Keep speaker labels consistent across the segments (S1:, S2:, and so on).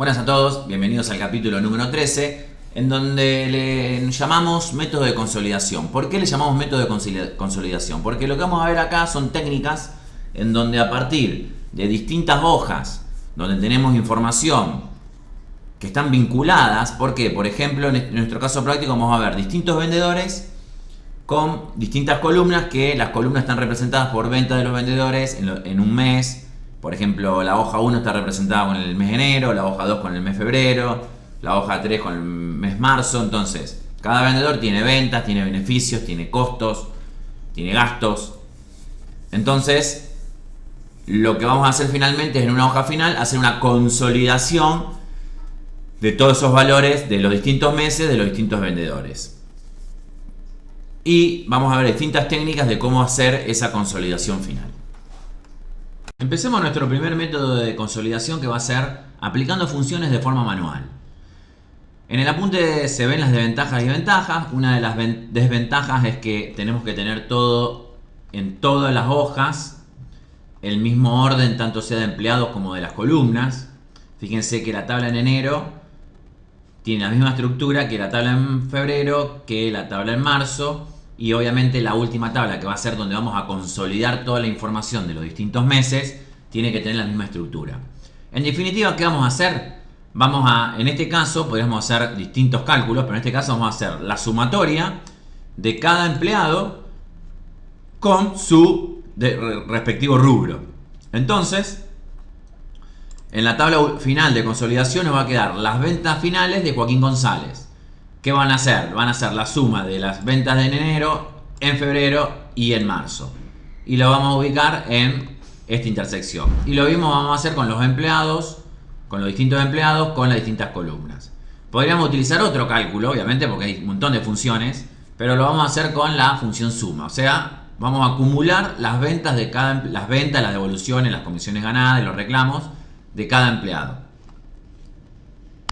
S1: Buenas a todos, bienvenidos al capítulo número 13, en donde le llamamos método de consolidación. ¿Por qué le llamamos método de consolidación? Porque lo que vamos a ver acá son técnicas en donde a partir de distintas hojas, donde tenemos información que están vinculadas, ¿por qué? Por ejemplo, en nuestro caso práctico vamos a ver distintos vendedores con distintas columnas, que las columnas están representadas por ventas de los vendedores en un mes. Por ejemplo, la hoja 1 está representada con el mes de enero, la hoja 2 con el mes de febrero, la hoja 3 con el mes marzo. Entonces, cada vendedor tiene ventas, tiene beneficios, tiene costos, tiene gastos. Entonces, lo que vamos a hacer finalmente es en una hoja final hacer una consolidación de todos esos valores de los distintos meses de los distintos vendedores. Y vamos a ver distintas técnicas de cómo hacer esa consolidación final. Empecemos nuestro primer método de consolidación, que va a ser aplicando funciones de forma manual. En el apunte se ven las desventajas y ventajas. Una de las desventajas es que tenemos que tener todo en todas las hojas, el mismo orden, tanto sea de empleados como de las columnas. Fíjense que la tabla en enero tiene la misma estructura que la tabla en febrero, que la tabla en marzo. Y obviamente la última tabla, que va a ser donde vamos a consolidar toda la información de los distintos meses, tiene que tener la misma estructura. En definitiva, ¿qué vamos a hacer? En este caso podríamos hacer distintos cálculos, pero en este caso vamos a hacer la sumatoria de cada empleado con su respectivo rubro. Entonces, en la tabla final de consolidación nos va a quedar las ventas finales de Joaquín González. ¿Qué van a hacer? Van a hacer la suma de las ventas de enero, en febrero y en marzo. Y lo vamos a ubicar en esta intersección. Y lo mismo vamos a hacer con los empleados, con los distintos empleados, con las distintas columnas. Podríamos utilizar otro cálculo, obviamente, porque hay un montón de funciones, pero lo vamos a hacer con la función suma. O sea, vamos a acumular las ventas, las devoluciones, las comisiones ganadas y los reclamos de cada empleado.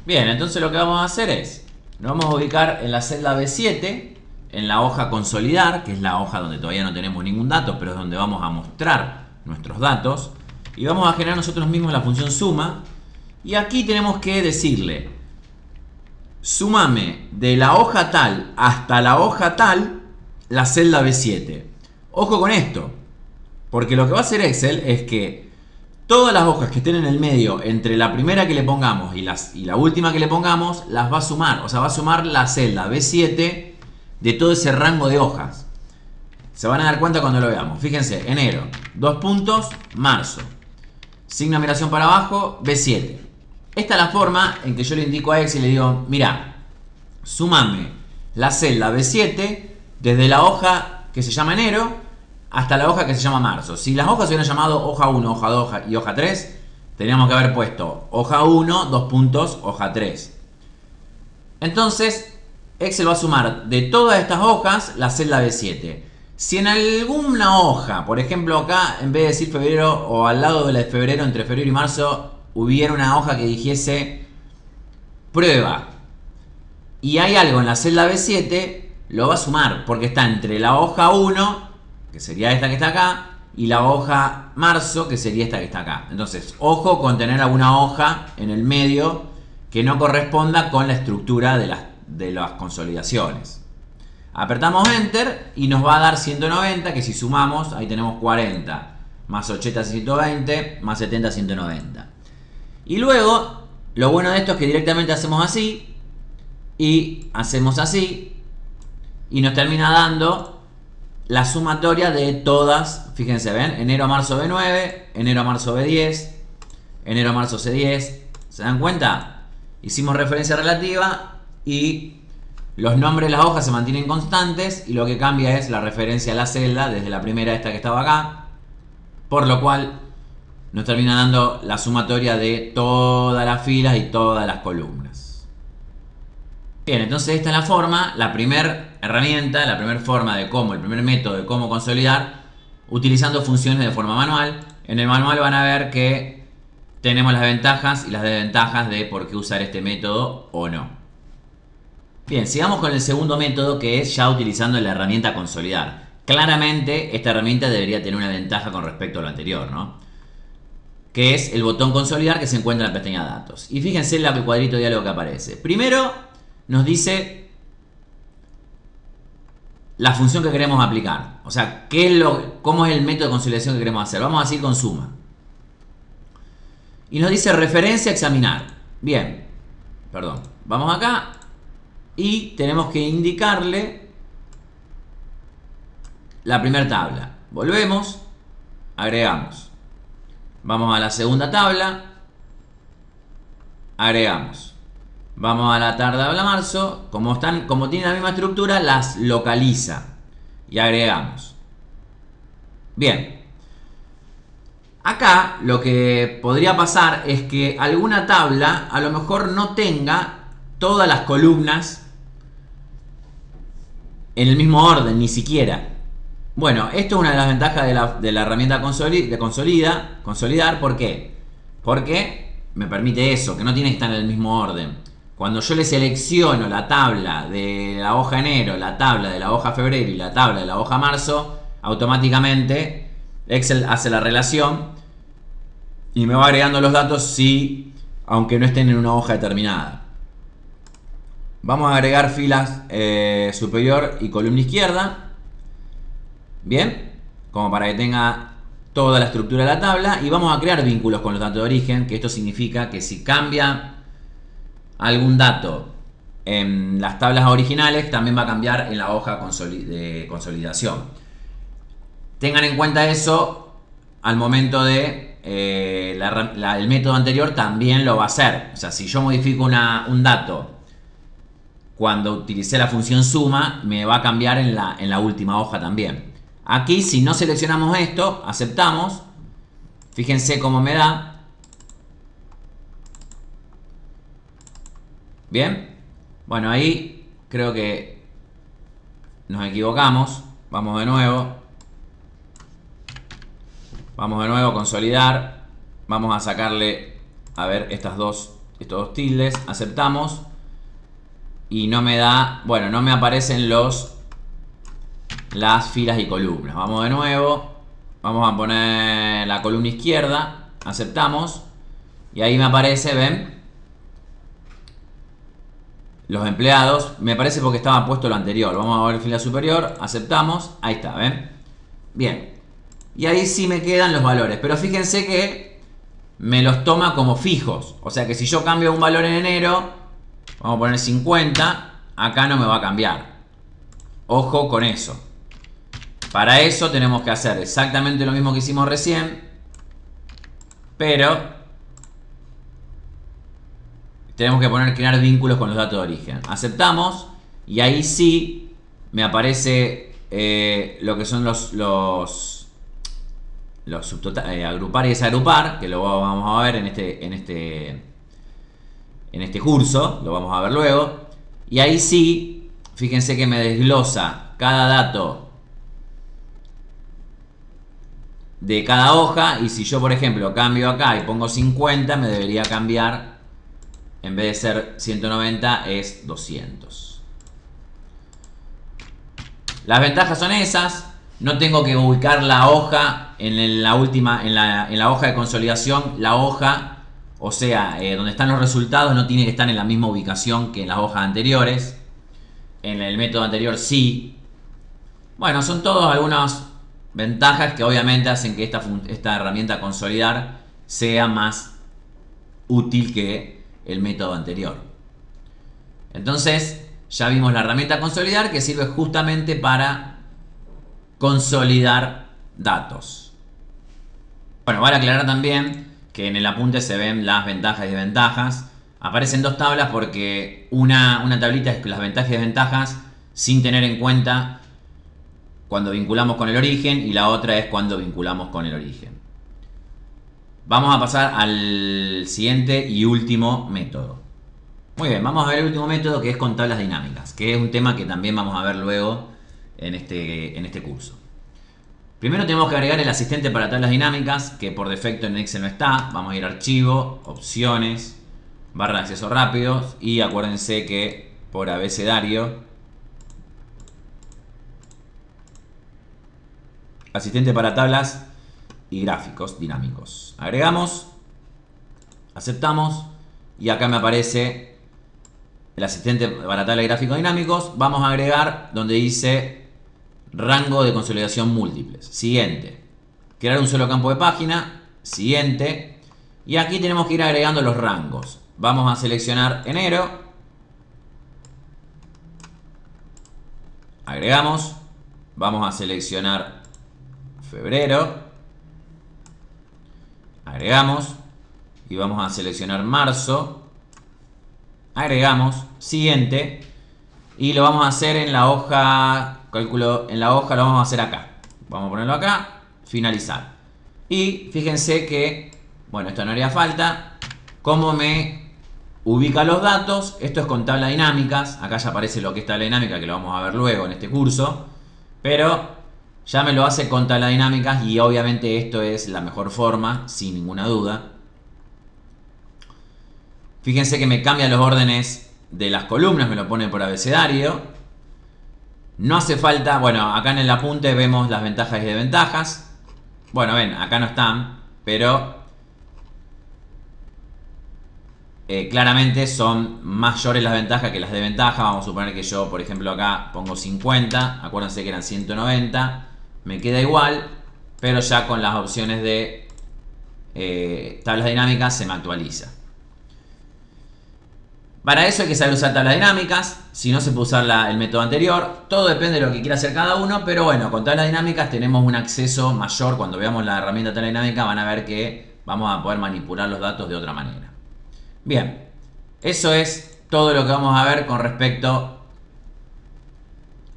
S1: Bien, entonces lo que vamos a hacer es, nos vamos a ubicar en la celda B7, en la hoja consolidar, que es la hoja donde todavía no tenemos ningún dato, pero es donde vamos a mostrar nuestros datos. Y vamos a generar nosotros mismos la función suma. Y aquí tenemos que decirle, súmame de la hoja tal hasta la hoja tal, la celda B7. Ojo con esto, porque lo que va a hacer Excel es que todas las hojas que estén en el medio entre la primera que le pongamos y la última que le pongamos, las va a sumar. O sea, va a sumar la celda B7 de todo ese rango de hojas. Se van a dar cuenta cuando lo veamos. Fíjense, enero, 2 puntos, marzo. Signo de admiración para abajo, B7. Esta es la forma en que yo le indico a Excel y le digo, mira, sumame la celda B7 desde la hoja que se llama enero hasta la hoja que se llama marzo. Si las hojas se hubieran llamado hoja 1, hoja 2 y hoja 3, teníamos que haber puesto hoja 1, 2 puntos, hoja 3. Entonces, Excel va a sumar de todas estas hojas la celda B7. Si en alguna hoja, por ejemplo acá, en vez de decir febrero o al lado de la de febrero, entre febrero y marzo, hubiera una hoja que dijese prueba y hay algo en la celda B7, lo va a sumar porque está entre la hoja 1, que sería esta que está acá, y la hoja marzo, que sería esta que está acá. Entonces, ojo con tener alguna hoja en el medio que no corresponda con la estructura de las consolidaciones. Apretamos Enter y nos va a dar 190, que si sumamos, ahí tenemos 40, más 80, 120, más 70, 190. Y luego, lo bueno de esto es que directamente hacemos así, y hacemos así, y nos termina dando la sumatoria de todas. Fíjense, ven, enero a marzo B9, enero a marzo B10, enero a marzo C10. ¿Se dan cuenta? Hicimos referencia relativa y los nombres de las hojas se mantienen constantes y lo que cambia es la referencia a la celda desde la primera, esta que estaba acá, por lo cual nos termina dando la sumatoria de todas las filas y todas las columnas. Bien, entonces esta es la forma, la primera herramienta, la primera forma de cómo, el primer método de cómo consolidar utilizando funciones de forma manual. En el manual van a ver que tenemos las ventajas y las desventajas de por qué usar este método o no. Bien, sigamos con el segundo método, que es ya utilizando la herramienta consolidar. Claramente esta herramienta debería tener una ventaja con respecto a lo anterior, ¿no? que es el botón consolidar que se encuentra en la pestaña datos. Y fíjense el cuadrito de diálogo que aparece. Primero nos dice la función que queremos aplicar. O sea, cómo es el método de consolidación que queremos hacer. Vamos a decir con suma. Y nos dice referencia a examinar. Bien, perdón. Vamos acá y tenemos que indicarle la primera tabla. Volvemos, agregamos. Vamos a la segunda tabla, agregamos. Vamos a la tabla marzo, como tienen la misma estructura, las localiza y agregamos. Bien. Acá lo que podría pasar es que alguna tabla a lo mejor no tenga todas las columnas en el mismo orden, ni siquiera. Bueno, esto es una de las ventajas de la herramienta consolidar. ¿Por qué? Porque me permite eso, que no tiene que estar en el mismo orden. Cuando yo le selecciono la tabla de la hoja enero, la tabla de la hoja febrero y la tabla de la hoja marzo, automáticamente Excel hace la relación y me va agregando los datos aunque no estén en una hoja determinada. Vamos a agregar filas superior y columna izquierda. Bien, como para que tenga toda la estructura de la tabla. Y vamos a crear vínculos con los datos de origen, que esto significa que si cambia algún dato en las tablas originales, también va a cambiar en la hoja de consolidación. Tengan en cuenta eso al momento de el método anterior también lo va a hacer. O sea, si yo modifico un dato cuando utilicé la función suma, me va a cambiar en la última hoja también. Aquí, si no seleccionamos esto, aceptamos. Fíjense cómo me da. Bien. Bueno, ahí creo que nos equivocamos. Vamos de nuevo. Vamos de nuevo a consolidar. Vamos a sacarle, a ver, estos dos tildes. Aceptamos. Y no me da, bueno, no me aparecen las filas y columnas. Vamos de nuevo. Vamos a poner la columna izquierda. Aceptamos. Y ahí me aparece, ¿ven? Los empleados. Me parece porque estaba puesto lo anterior. Vamos a ver fila superior. Aceptamos. Ahí está, ¿ven? Bien. Y ahí sí me quedan los valores. Pero fíjense que me los toma como fijos. O sea que si yo cambio un valor en enero, vamos a poner 50. Acá no me va a cambiar. Ojo con eso. Para eso tenemos que hacer exactamente lo mismo que hicimos recién, pero tenemos que crear vínculos con los datos de origen. Aceptamos y ahí sí me aparece lo que son los agrupar y desagrupar, que lo vamos a ver en este curso, lo vamos a ver luego. Y ahí sí, fíjense que me desglosa cada dato de cada hoja, y si yo por ejemplo cambio acá y pongo 50, me debería cambiar, en vez de ser 190 es 200. Las ventajas son esas. No tengo que ubicar la hoja en la hoja de consolidación. La hoja, o sea, donde están los resultados, no tiene que estar en la misma ubicación que en las hojas anteriores. En el método anterior sí. Bueno, son todas algunas ventajas que obviamente hacen que esta herramienta consolidar sea más útil que el método anterior. Entonces, ya vimos la herramienta consolidar, que sirve justamente para consolidar datos. Bueno, vale aclarar también que en el apunte se ven las ventajas y desventajas. Aparecen dos tablas porque una tablita es las ventajas y desventajas sin tener en cuenta cuando vinculamos con el origen, y la otra es cuando vinculamos con el origen. Vamos a pasar al siguiente y último método. Muy bien, vamos a ver el último método, que es con tablas dinámicas, que es un tema que también vamos a ver luego en este curso. Primero tenemos que agregar el asistente para tablas dinámicas, que por defecto en Excel no está. Vamos a ir a archivo, opciones, barra de acceso rápidos, y acuérdense que por abecedario, asistente para tablas y gráficos dinámicos. Agregamos. Aceptamos. Y acá me aparece el asistente para tabla de gráficos dinámicos. Vamos a agregar donde dice rango de consolidación múltiples. Siguiente. Crear un solo campo de página. Siguiente. Y aquí tenemos que ir agregando los rangos. Vamos a seleccionar enero. Agregamos. Vamos a seleccionar febrero. Agregamos. Y vamos a seleccionar marzo. Agregamos. Siguiente. Y lo vamos a hacer en la hoja. Cálculo en la hoja lo vamos a hacer acá. Vamos a ponerlo acá. Finalizar. Y fíjense que, bueno, esto no haría falta. Cómo me ubica los datos. Esto es con tabla dinámicas. Acá ya aparece lo que es tabla dinámica, que lo vamos a ver luego en este curso. Pero ya me lo hace con tabla dinámicas y obviamente esto es la mejor forma, sin ninguna duda. Fíjense que me cambia los órdenes de las columnas, me lo pone por abecedario. No hace falta, bueno, acá en el apunte vemos las ventajas y desventajas. Bueno, ven, acá no están, pero claramente son mayores las ventajas que las desventajas. Vamos a suponer que yo, por ejemplo, acá pongo 50. Acuérdense que eran 190. Me queda igual, pero ya con las opciones de tablas dinámicas se me actualiza. Para eso hay que saber usar tablas dinámicas. Si no, se puede usar el método anterior. Todo depende de lo que quiera hacer cada uno. Pero bueno, con tablas dinámicas tenemos un acceso mayor. Cuando veamos la herramienta tabla dinámica van a ver que vamos a poder manipular los datos de otra manera. Bien, eso es todo lo que vamos a ver con respecto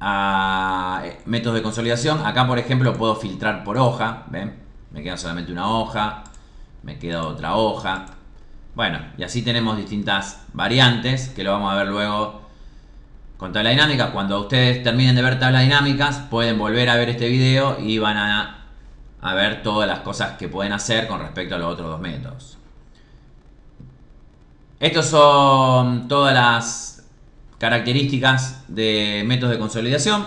S1: a métodos de consolidación. Acá, por ejemplo, puedo filtrar por hoja. ¿Ven? Me queda solamente una hoja. Me queda otra hoja. Bueno, y así tenemos distintas variantes que lo vamos a ver luego con tabla dinámica. Cuando ustedes terminen de ver tablas dinámicas, pueden volver a ver este video y van a ver todas las cosas que pueden hacer con respecto a los otros dos métodos. Estos son todas las características de métodos de consolidación.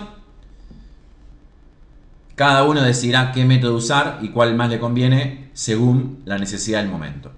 S1: Cada uno decidirá qué método usar y cuál más le conviene según la necesidad del momento.